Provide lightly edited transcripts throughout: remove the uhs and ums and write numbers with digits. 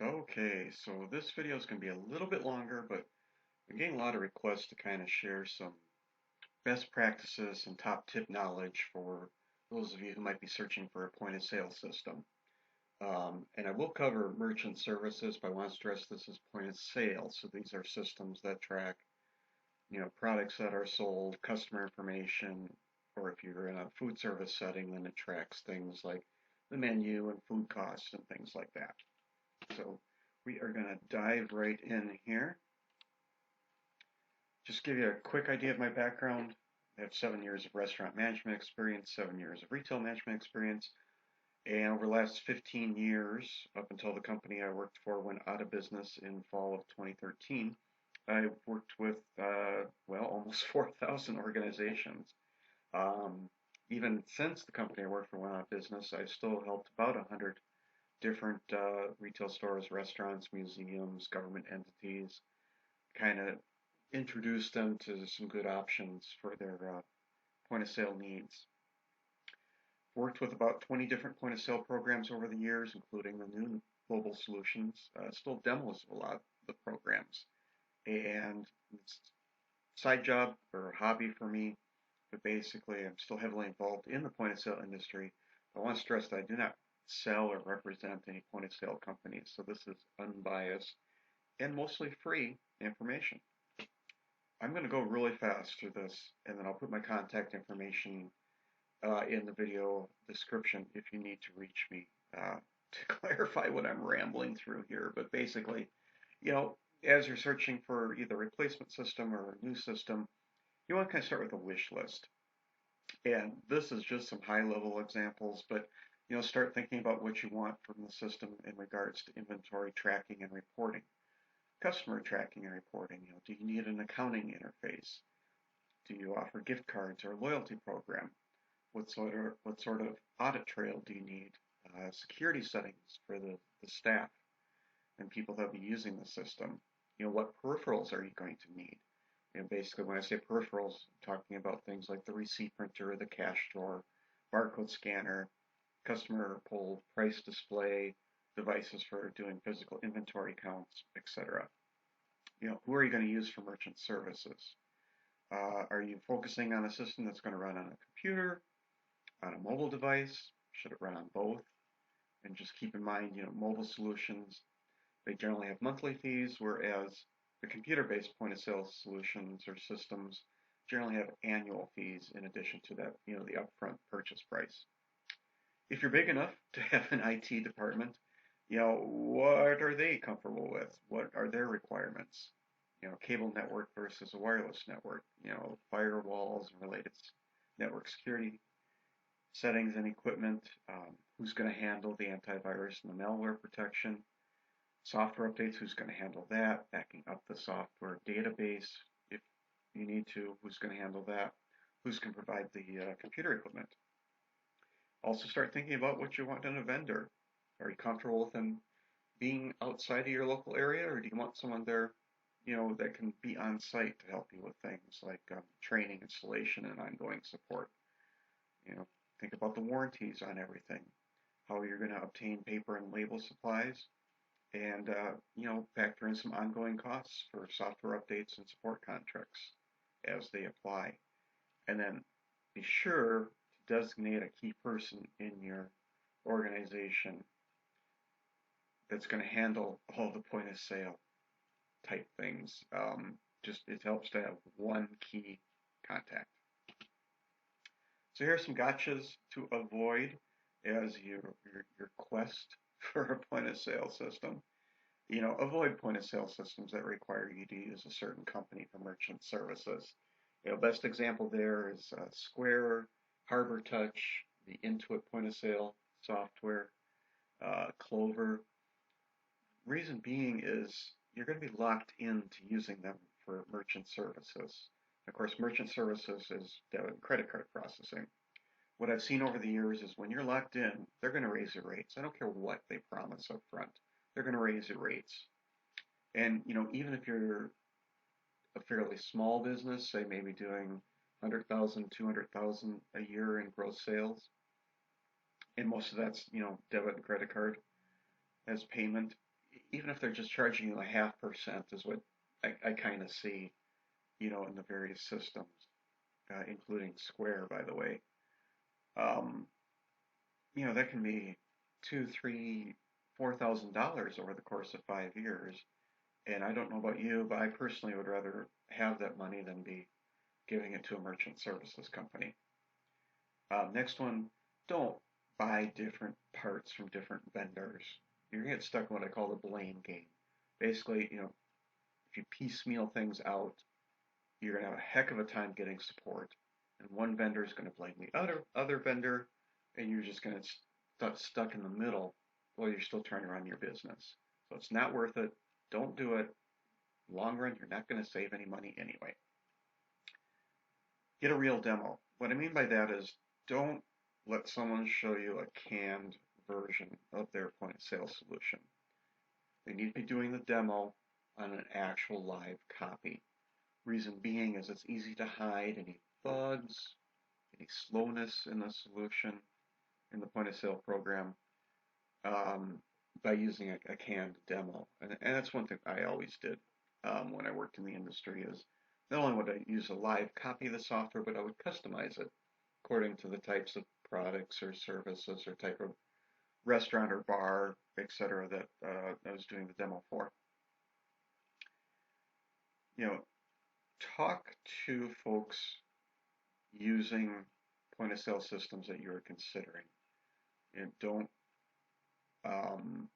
Okay, so this video is going to be a little bit longer, but I'm getting a lot of requests to kind of share some best practices and top tip knowledge for those of you who might be searching for a point of sale system. And I will cover merchant services, but I want to stress this is point of sale. So these are systems that track, products that are sold, customer information, or if you're in a food service setting, then it tracks things like the menu and food costs and things like that. So we are going to dive right in here. Just give you a quick idea of my background. I have 7 years of restaurant management experience, 7 years of retail management experience, and over the last 15 years, up until the company I worked for went out of business in fall of 2013, I've worked with, almost 4,000 organizations. Um, Even since the company I worked for went out of business, I've still helped about 100 different retail stores, restaurants, museums, government entities, kind of introduce them to some good options for their point of sale needs. Worked with about 20 different point of sale programs over the years, including the new mobile solutions. Still demos of a lot of the programs. And it's a side job or hobby for me, but basically I'm still heavily involved in the point of sale industry. I want to stress that I do not sell or represent any point of sale companies, so this is unbiased and mostly free information. I'm going to go really fast through this, and then I'll put my contact information in the video description if you need to reach me to clarify what I'm rambling through here. But basically, as you're searching for either a replacement system or a new system, you want to kind of start with a wish list. And this is just some high-level examples, but start thinking about what you want from the system in regards to inventory tracking and reporting, customer tracking and reporting. Do you need an accounting interface? Do you offer gift cards or a loyalty program? What sort of audit trail do you need? Security settings for the staff and people that will be using the system. What peripherals are you going to need? Basically, when I say peripherals, I'm talking about things like the receipt printer, the cash drawer, barcode scanner, customer pull price display, devices for doing physical inventory counts, etc. Who are you going to use for merchant services? Are you focusing on a system that's going to run on a computer, on a mobile device? Should it run on both? And just keep in mind, mobile solutions, they generally have monthly fees, whereas the computer-based point-of-sale solutions or systems generally have annual fees in addition to that, the upfront purchase price. If you're big enough to have an IT department, what are they comfortable with? What are their requirements? Cable network versus a wireless network, firewalls and related network security settings and equipment, who's going to handle the antivirus and the malware protection, software updates, who's going to handle that, backing up the software database if you need to, who's going to handle that, who's going to provide the computer equipment. Also start thinking about what you want in a vendor. Are you comfortable with them being outside of your local area, or do you want someone there, that can be on site to help you with things like training, installation, and ongoing support? Think about the warranties on everything, how you're going to obtain paper and label supplies, and factor in some ongoing costs for software updates and support contracts as they apply. And then be sure to designate a key person in your organization that's going to handle all the point of sale type things. Just it helps to have one key contact. So here are some gotchas to avoid as your quest for a point of sale system. Avoid point of sale systems that require you to use a certain company for merchant services. Best example there is Square, Harbor Touch, the Intuit point of sale software, Clover. Reason being is you're going to be locked into using them for merchant services. Of course, merchant services is debit and credit card processing. What I've seen over the years is when you're locked in, they're going to raise your rates. I don't care what they promise up front. They're going to raise your rates. And, even if you're a fairly small business, say maybe doing 100,000, 200,000 a year in gross sales, and most of that's, debit and credit card as payment, even if they're just charging you a 0.5% is what I kind of see, in the various systems, including Square, by the way. Um, that can be two, three, $4,000 over the course of 5 years. And I don't know about you, but I personally would rather have that money than be giving it to a merchant services company. Next one, don't buy different parts from different vendors. You're gonna get stuck in what I call the blame game. Basically, if you piecemeal things out, you're gonna have a heck of a time getting support. And one vendor is gonna blame the other vendor, and you're just gonna stuck in the middle while you're still trying to run your business. So it's not worth it. Don't do it. Long run, you're not gonna save any money anyway. Get a real demo. What I mean by that is don't let someone show you a canned version of their point of sale solution. They need to be doing the demo on an actual live copy. Reason being is it's easy to hide any bugs, any slowness in the solution in the point of sale program um, by using a canned demo. And that's one thing I always did when I worked in the industry is not only would I use a live copy of the software, but I would customize it according to the types of products or services or type of restaurant or bar, etc., that I was doing the demo for. You know, talk to folks using point of sale systems that you're considering, and um,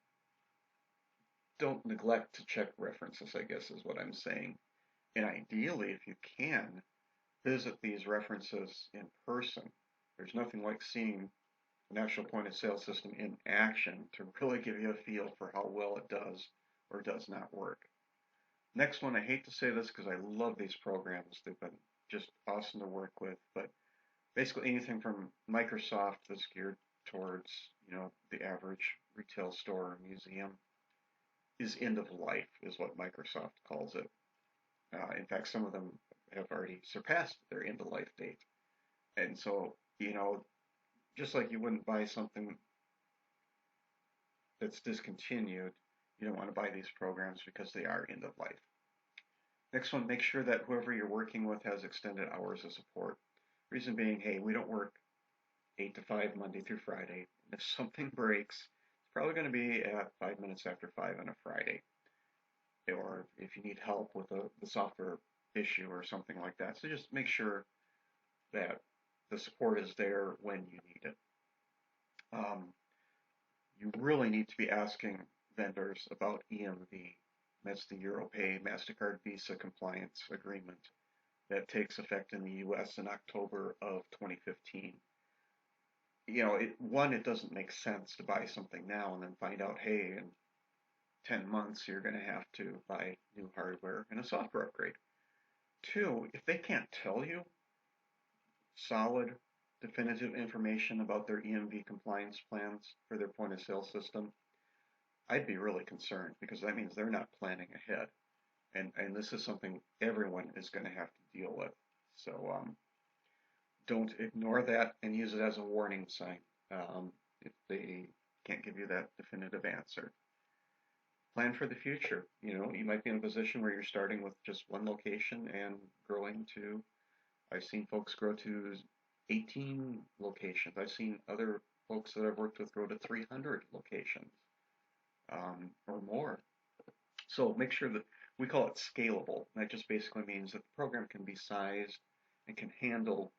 don't neglect to check references, I guess is what I'm saying. And ideally, if you can, visit these references in person. There's nothing like seeing an actual point of sale system in action to really give you a feel for how well it does or does not work. Next one, I hate to say this because I love these programs. They've been just awesome to work with, but basically anything from Microsoft that's geared towards, the average retail store or museum is end of life, is what Microsoft calls it. In fact, some of them have already surpassed their end of life date. And so, just like you wouldn't buy something that's discontinued, you don't want to buy these programs because they are end of life. Next one, make sure that whoever you're working with has extended hours of support. Reason being, hey, we don't work 8 to 5 Monday through Friday. If something breaks, it's probably going to be at 5 minutes after 5 on a Friday. Or if you need help with the software issue or something like that. So just make sure that the support is there when you need it. You really need to be asking vendors about EMV. That's the Europay MasterCard Visa Compliance Agreement that takes effect in the US in October of 2015. It doesn't make sense to buy something now and then find out, hey, in 10 months you're going to have to buy new hardware and a software upgrade. Two, if they can't tell you solid, definitive information about their EMV compliance plans for their point of sale system, I'd be really concerned because that means they're not planning ahead. And this is something everyone is going to have to deal with. So don't ignore that and use it as a warning sign if they can't give you that definitive answer. Plan for the future. You might be in a position where you're starting with just one location and growing to, I've seen folks grow to 18 locations. I've seen other folks that I've worked with grow to 300 locations or more. So make sure that we call it scalable. That just basically means that the program can be sized and can handle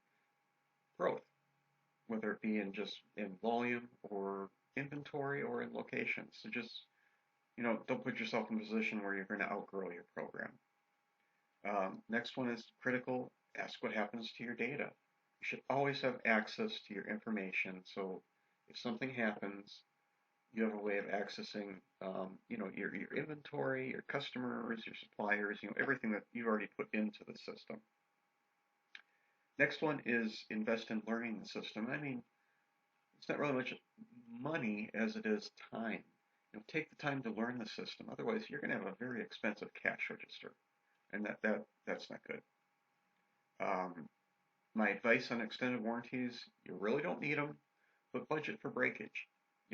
growth, whether it be in volume or inventory or in locations. So just, don't put yourself in a position where you're going to outgrow your program. Next one is critical. Ask what happens to your data. You should always have access to your information. So if something happens, you have a way of accessing, your inventory, your customers, your suppliers, everything that you already put into the system. Next one is invest in learning the system. I mean, it's not really much money as it is time. Take the time to learn the system. Otherwise, you're going to have a very expensive cash register, and that's not good. My advice on extended warranties: you really don't need them, but budget for breakage.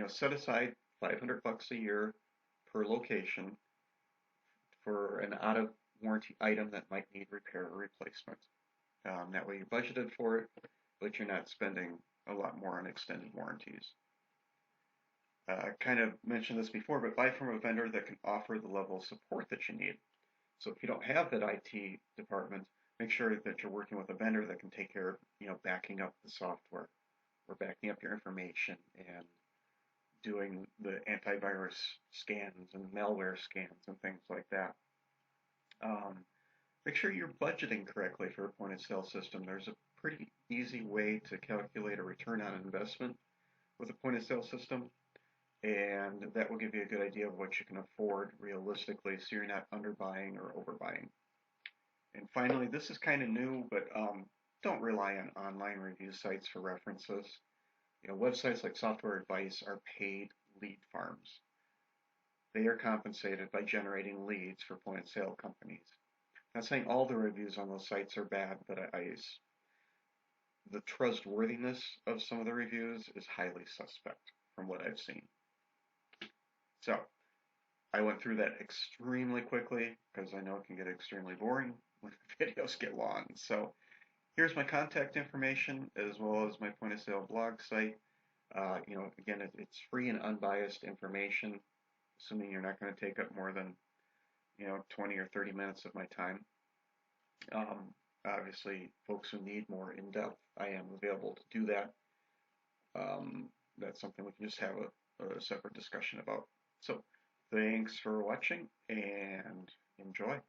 Set aside $500 a year per location for an out of warranty item that might need repair or replacement. That way you budgeted for it, but you're not spending a lot more on extended warranties. I kind of mentioned this before, but buy from a vendor that can offer the level of support that you need. So if you don't have that IT department, make sure that you're working with a vendor that can take care of, backing up the software or backing up your information and doing the antivirus scans and malware scans and things like that. Um, Make sure you're budgeting correctly for a point of sale system. There's a pretty easy way to calculate a return on investment with a point of sale system, and that will give you a good idea of what you can afford realistically so you're not underbuying or overbuying. And finally, this is kind of new, but don't rely on online review sites for references. Websites like Software Advice are paid lead farms. They are compensated by generating leads for point of sale companies. Not saying all the reviews on those sites are bad, but the trustworthiness of some of the reviews is highly suspect from what I've seen. So I went through that extremely quickly because I know it can get extremely boring when videos get long. So here's my contact information as well as my point of sale blog site. Again, it's free and unbiased information, assuming you're not going to take up more than 20 or 30 minutes of my time. Obviously, folks who need more in-depth, I am available to do that. That's something we can just have a separate discussion about. So, thanks for watching and enjoy.